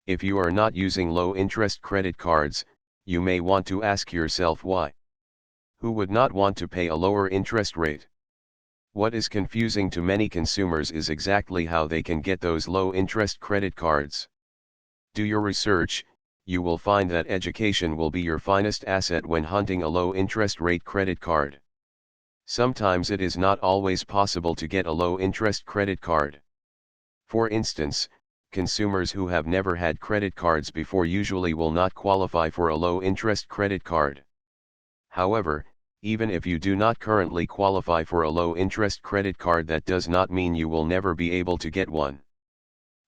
If you are not using low-interest credit cards, you may want to ask yourself why. Who would not want to pay a lower interest rate? What is confusing to many consumers is exactly how they can get those low-interest credit cards. Do your research. You will find that education will be your finest asset when hunting a low-interest rate credit card. Sometimes it is not always possible to get a low-interest credit card. For instance, consumers who have never had credit cards before usually will not qualify for a low-interest credit card. However, even if you do not currently qualify for a low-interest credit card, that does not mean you will never be able to get one.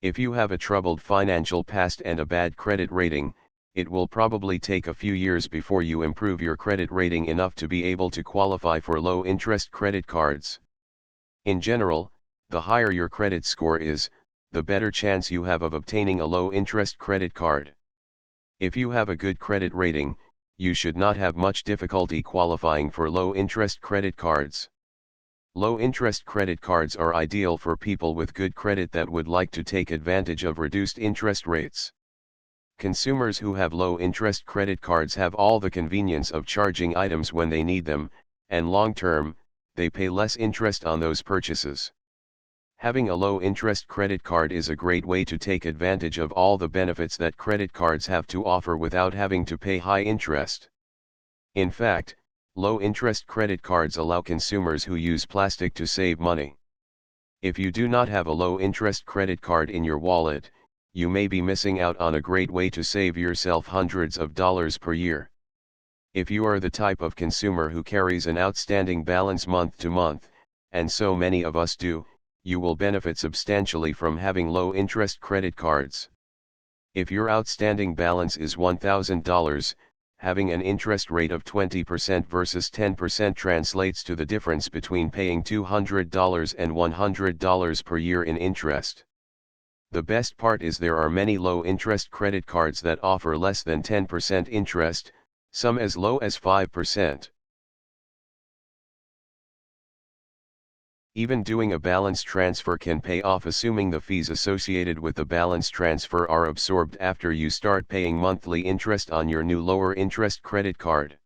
If you have a troubled financial past and a bad credit rating, it will probably take a few years before you improve your credit rating enough to be able to qualify for low-interest credit cards. In general, the higher your credit score is, the better chance you have of obtaining a low-interest credit card. If you have a good credit rating, you should not have much difficulty qualifying for low-interest credit cards. Low-interest credit cards are ideal for people with good credit that would like to take advantage of reduced interest rates. Consumers who have low-interest credit cards have all the convenience of charging items when they need them, and long-term, they pay less interest on those purchases. Having a low-interest credit card is a great way to take advantage of all the benefits that credit cards have to offer without having to pay high interest. In fact, low-interest credit cards allow consumers who use plastic to save money. If you do not have a low-interest credit card in your wallet, you may be missing out on a great way to save yourself hundreds of dollars per year. If you are the type of consumer who carries an outstanding balance month to month, and so many of us do, you will benefit substantially from having low-interest credit cards. If your outstanding balance is $1,000, having an interest rate of 20% versus 10% translates to the difference between paying $200 and $100 per year in interest. The best part is there are many low-interest credit cards that offer less than 10% interest, some as low as 5%. Even doing a balance transfer can pay off, assuming the fees associated with the balance transfer are absorbed after you start paying monthly interest on your new lower interest credit card.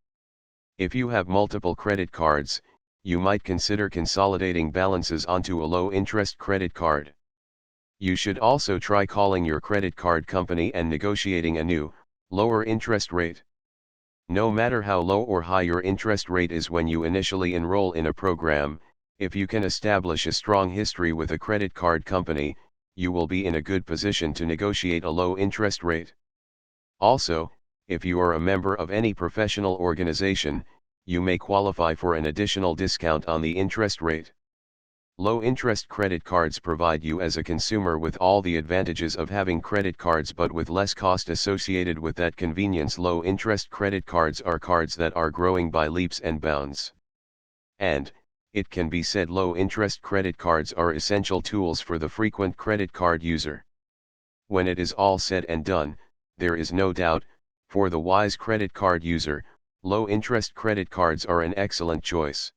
If you have multiple credit cards, you might consider consolidating balances onto a low interest credit card. You should also try calling your credit card company and negotiating a new, lower interest rate. No matter how low or high your interest rate is when you initially enroll in a program, if you can establish a strong history with a credit card company, you will be in a good position to negotiate a low interest rate. Also, if you are a member of any professional organization, you may qualify for an additional discount on the interest rate. Low-interest credit cards provide you as a consumer with all the advantages of having credit cards, but with less cost associated with that convenience. Low-interest credit cards are cards that are growing by leaps and bounds. And, it can be said, low-interest credit cards are essential tools for the frequent credit card user. When it is all said and done, there is no doubt, for the wise credit card user, low-interest credit cards are an excellent choice.